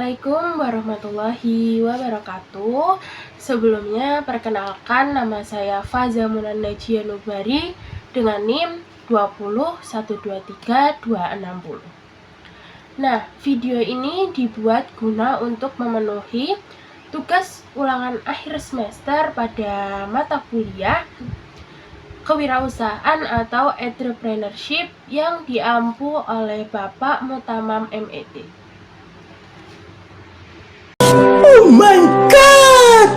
Assalamualaikum warahmatullahi wabarakatuh. Sebelumnya perkenalkan, nama saya Faza Munan Najia Nubari dengan NIM 20123-260. Nah, video ini dibuat guna untuk memenuhi tugas ulangan akhir semester pada mata kuliah kewirausahaan atau entrepreneurship yang diampu oleh Bapak Mutamam MET. Oh my God!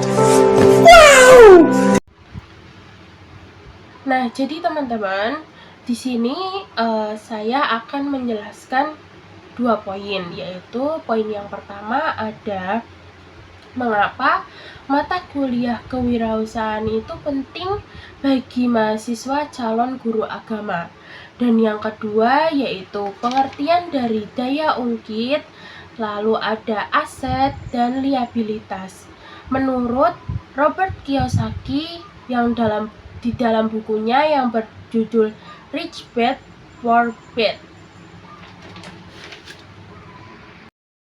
Wow! Nah, jadi teman-teman, di sini saya akan menjelaskan 2 poin, yaitu poin yang pertama ada mengapa mata kuliah kewirausahaan itu penting bagi mahasiswa calon guru agama. Dan yang kedua yaitu pengertian dari daya ungkit, lalu ada aset dan liabilitas. Menurut Robert Kiyosaki yang di dalam bukunya yang berjudul Rich Dad Poor Dad.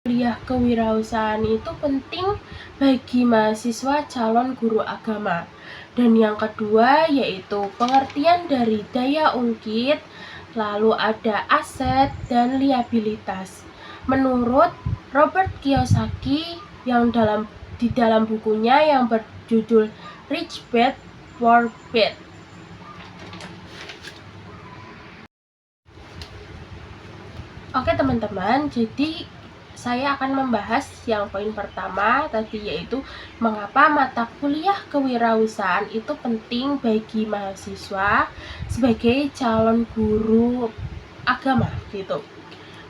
Kuliah kewirausahaan itu penting bagi mahasiswa calon guru agama. Dan yang kedua yaitu pengertian dari daya ungkit, lalu ada aset dan liabilitas. Menurut Robert Kiyosaki yang di dalam bukunya yang berjudul Rich Dad Poor Dad. Oke teman-teman, jadi saya akan membahas yang poin pertama tadi, yaitu mengapa mata kuliah kewirausahaan itu penting bagi mahasiswa sebagai calon guru agama gitu.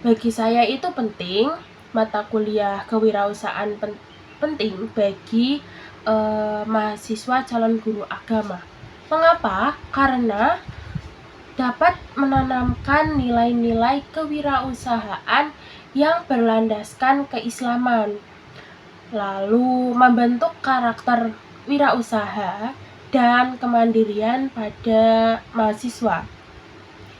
Bagi saya itu penting, mata kuliah kewirausahaan penting bagi mahasiswa calon guru agama. Mengapa? Karena dapat menanamkan nilai-nilai kewirausahaan yang berlandaskan keislaman, lalu membentuk karakter wirausaha dan kemandirian pada mahasiswa.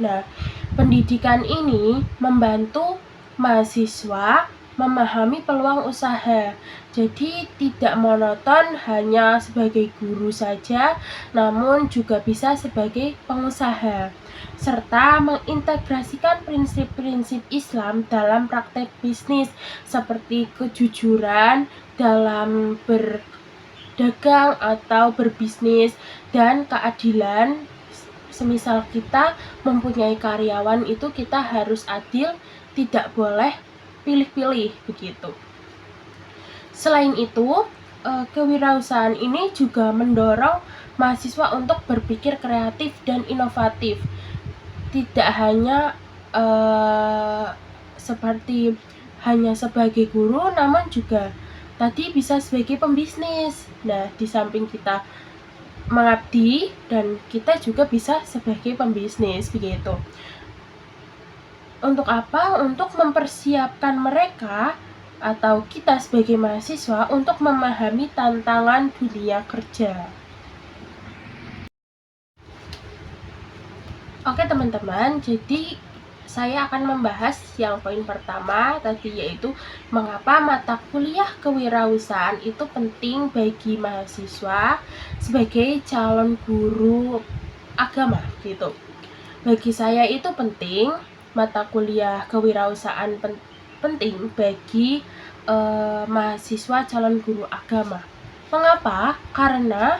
Nah, pendidikan ini membantu mahasiswa memahami peluang usaha. Jadi tidak monoton hanya sebagai guru saja, namun juga bisa sebagai pengusaha, serta mengintegrasikan prinsip-prinsip Islam dalam praktek bisnis seperti kejujuran dalam berdagang atau berbisnis dan keadilan. Semisal kita mempunyai karyawan itu kita harus adil, tidak boleh pilih-pilih begitu. Selain itu, kewirausahaan ini juga mendorong mahasiswa untuk berpikir kreatif dan inovatif. Tidak hanya seperti hanya sebagai guru, namun juga tadi bisa sebagai pembisnis. Nah, di samping kita mengabdi dan kita juga bisa sebagai pembisnis begitu. Untuk apa? Untuk mempersiapkan mereka atau kita sebagai mahasiswa untuk memahami tantangan dunia kerja. Oke teman-teman, jadi saya akan membahas yang poin pertama tadi, yaitu mengapa mata kuliah kewirausahaan itu penting bagi mahasiswa sebagai calon guru agama gitu. Bagi saya itu penting, mata kuliah kewirausahaan penting bagi mahasiswa calon guru agama. Mengapa? Karena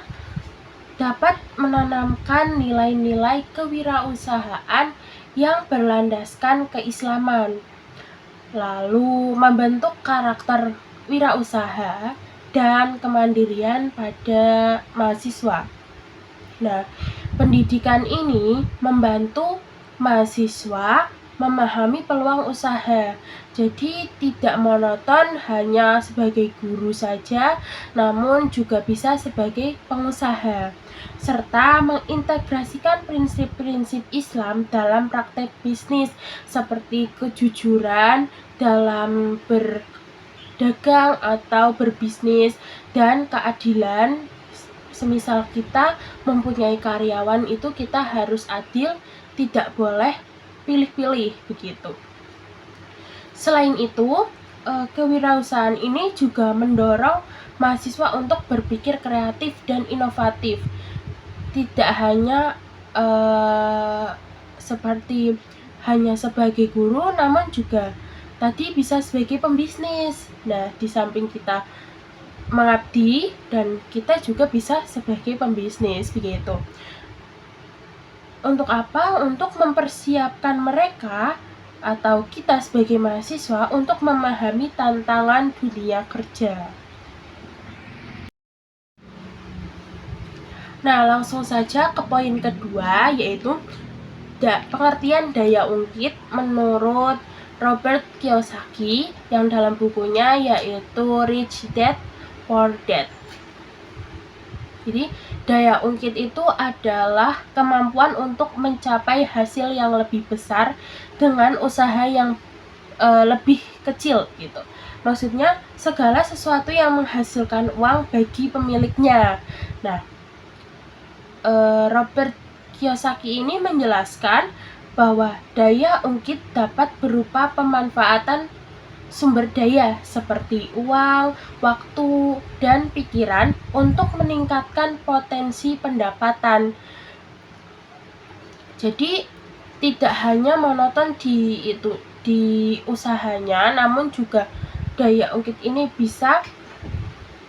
dapat menanamkan nilai-nilai kewirausahaan yang berlandaskan keislaman, lalu membentuk karakter wirausaha dan kemandirian pada mahasiswa. Nah, pendidikan ini membantu mahasiswa memahami peluang usaha. Jadi tidak monoton hanya sebagai guru saja, namun juga bisa sebagai pengusaha, serta mengintegrasikan prinsip-prinsip Islam dalam praktek bisnis seperti kejujuran dalam berdagang atau berbisnis dan keadilan. Semisal kita mempunyai karyawan itu kita harus adil, tidak boleh pilih-pilih begitu. Selain itu, kewirausahaan ini juga mendorong mahasiswa untuk berpikir kreatif dan inovatif. Tidak hanya seperti hanya sebagai guru, namun juga tadi bisa sebagai pembisnis. Nah, di samping kita mengabdi dan kita juga bisa sebagai pembisnis begitu. Untuk apa? Untuk mempersiapkan mereka atau kita sebagai mahasiswa untuk memahami tantangan dunia kerja. Nah, langsung saja ke poin kedua, yaitu pengertian daya ungkit menurut Robert Kiyosaki yang dalam bukunya yaitu Rich Dad Poor Dad. Jadi, daya ungkit itu adalah kemampuan untuk mencapai hasil yang lebih besar dengan usaha yang lebih kecil gitu. Maksudnya, segala sesuatu yang menghasilkan uang bagi pemiliknya. Nah, Robert Kiyosaki ini menjelaskan bahwa daya ungkit dapat berupa pemanfaatan sumber daya seperti uang, waktu, dan pikiran untuk meningkatkan potensi pendapatan. Jadi tidak hanya monoton di usahanya, namun juga daya ungkit ini bisa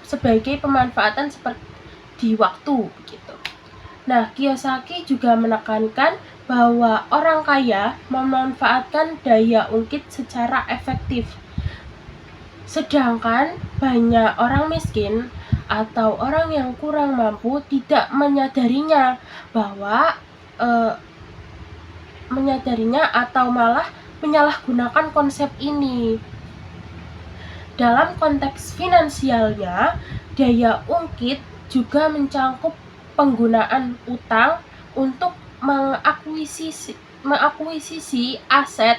sebagai pemanfaatan seperti di waktu begitu. Nah, Kiyosaki juga menekankan bahwa orang kaya memanfaatkan daya ungkit secara efektif. Sedangkan banyak orang miskin atau orang yang kurang mampu tidak menyadarinya atau malah menyalahgunakan konsep ini. Dalam konteks finansialnya, daya ungkit juga mencakup penggunaan utang untuk mengakuisisi aset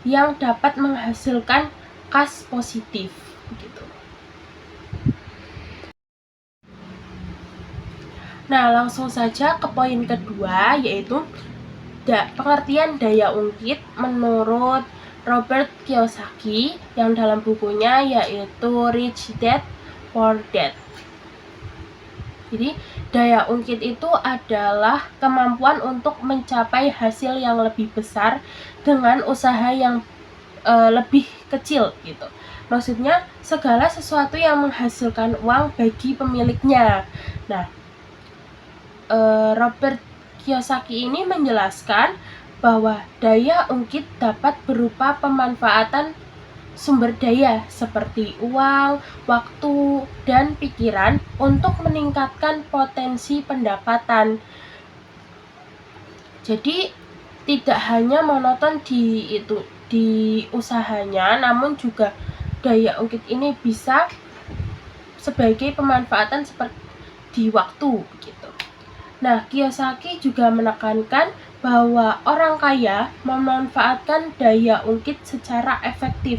yang dapat menghasilkan kas positif gitu. Nah, langsung saja ke poin kedua, yaitu pengertian daya ungkit menurut Robert Kiyosaki yang dalam bukunya yaitu Rich Dad Poor Dad. Jadi, daya ungkit itu adalah kemampuan untuk mencapai hasil yang lebih besar dengan usaha yang lebih kecil gitu. Maksudnya, segala sesuatu yang menghasilkan uang bagi pemiliknya. Nah, Robert Kiyosaki ini menjelaskan bahwa daya ungkit dapat berupa pemanfaatan sumber daya seperti uang, waktu, dan pikiran untuk meningkatkan potensi pendapatan. Jadi tidak hanya monoton di usahanya, namun juga daya ungkit ini bisa sebagai pemanfaatan seperti di waktu begitu. Nah, Kiyosaki juga menekankan bahwa orang kaya memanfaatkan daya ungkit secara efektif.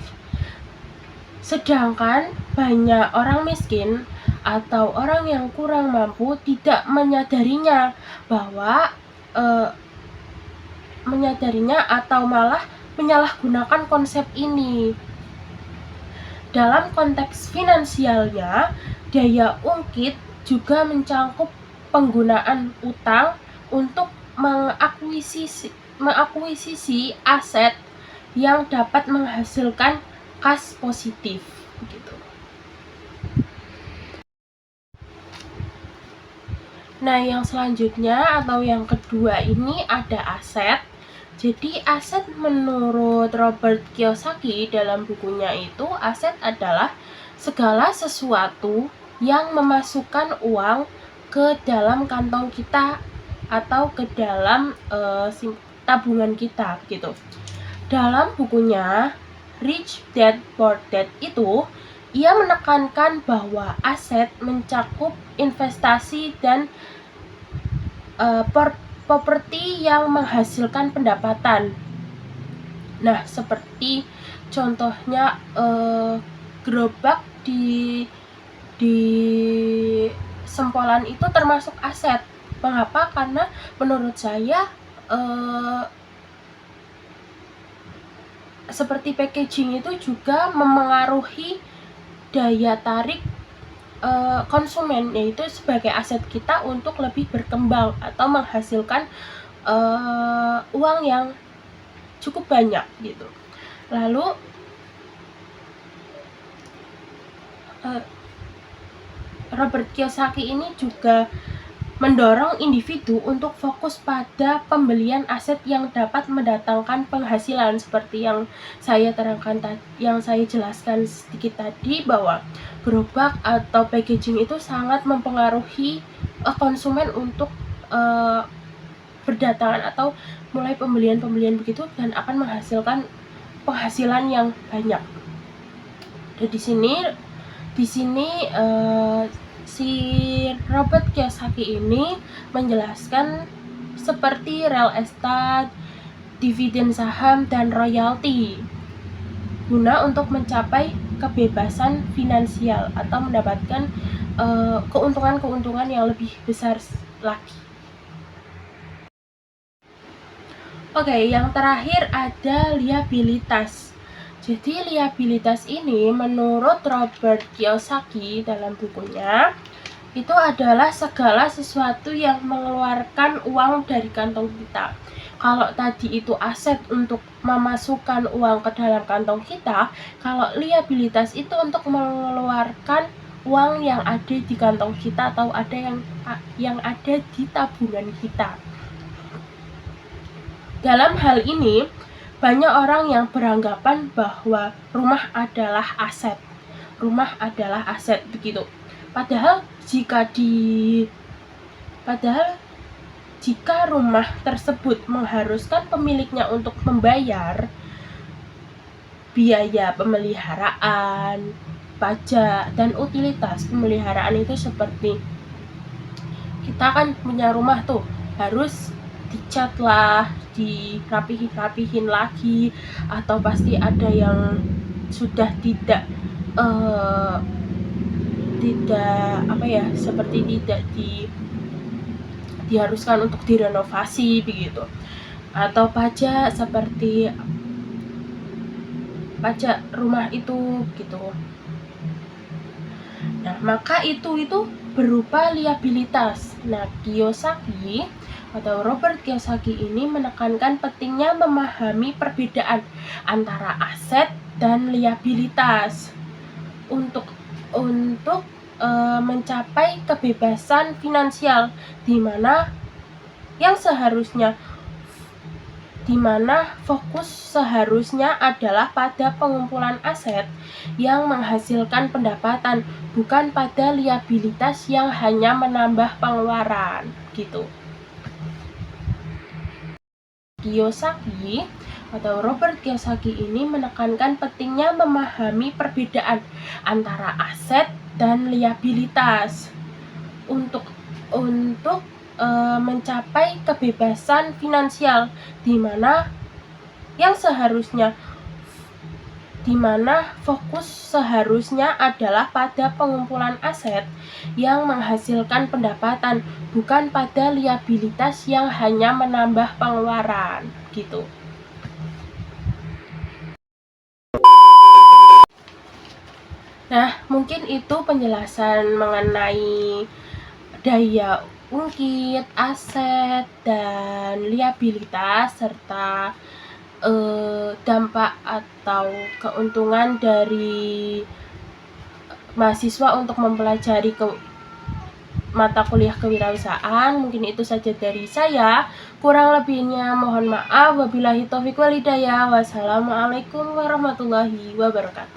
Sedangkan banyak orang miskin atau orang yang kurang mampu tidak menyadarinya atau malah menyalahgunakan konsep ini. Dalam konteks finansialnya, daya ungkit juga mencakup penggunaan utang untuk mengakuisisi aset yang dapat menghasilkan kas positif gitu. Nah, yang selanjutnya atau yang kedua ini ada aset. Jadi aset menurut Robert Kiyosaki dalam bukunya itu, aset adalah segala sesuatu yang memasukkan uang ke dalam kantong kita atau ke dalam tabungan kita gitu. Dalam bukunya Rich Dad Poor Dad itu, ia menekankan bahwa aset mencakup investasi dan properti yang menghasilkan pendapatan. Nah, seperti contohnya gerobak di Sempolan itu termasuk aset. Mengapa? Karena menurut saya seperti packaging itu juga memengaruhi daya tarik konsumen, yaitu sebagai aset kita untuk lebih berkembang atau menghasilkan uang yang cukup banyak gitu. Lalu Robert Kiyosaki ini juga mendorong individu untuk fokus pada pembelian aset yang dapat mendatangkan penghasilan, seperti yang saya terangkan yang saya jelaskan sedikit tadi, bahwa gerobak atau packaging itu sangat mempengaruhi konsumen untuk berdatangan atau mulai pembelian begitu dan akan menghasilkan penghasilan yang banyak. Dan di sini si Robert Kiyosaki ini menjelaskan seperti real estate, dividen saham, dan royalti guna untuk mencapai kebebasan finansial atau mendapatkan keuntungan-keuntungan yang lebih besar lagi. Oke, yang terakhir ada liabilitas. Jadi liabilitas ini menurut Robert Kiyosaki dalam bukunya itu adalah segala sesuatu yang mengeluarkan uang dari kantong kita. Kalau tadi itu aset untuk memasukkan uang ke dalam kantong kita, kalau liabilitas itu untuk mengeluarkan uang yang ada di kantong kita atau ada yang ada di tabungan kita. Dalam hal ini, banyak orang yang beranggapan bahwa rumah adalah aset. Rumah adalah aset begitu. Padahal jika rumah tersebut mengharuskan pemiliknya untuk membayar biaya pemeliharaan, pajak, dan utilitas pemeliharaan itu seperti kita kan punya rumah tuh harus dicat lah, dirapihin lagi, atau pasti ada yang sudah seperti tidak diharuskan untuk direnovasi begitu. Atau pajak seperti pajak rumah itu gitu. Nah, maka itu berupa liabilitas. Nah, Kiyosaki atau Robert Kiyosaki ini menekankan pentingnya memahami perbedaan antara aset dan liabilitas untuk mencapai kebebasan finansial, di mana fokus seharusnya adalah pada pengumpulan aset yang menghasilkan pendapatan, bukan pada liabilitas yang hanya menambah pengeluaran gitu. Kiyosaki atau Robert Kiyosaki ini menekankan pentingnya memahami perbedaan antara aset dan liabilitas untuk mencapai kebebasan finansial, di mana fokus seharusnya adalah pada pengumpulan aset yang menghasilkan pendapatan, bukan pada liabilitas yang hanya menambah pengeluaran gitu. Nah, mungkin itu penjelasan mengenai daya ungkit, aset, dan liabilitas, serta dampak atau keuntungan dari mahasiswa untuk mempelajari mata kuliah kewirausahaan. Mungkin itu saja dari saya. Kurang lebihnya mohon maaf. Wabillahi taufiq wal hidayah. Wassalamualaikum warahmatullahi wabarakatuh.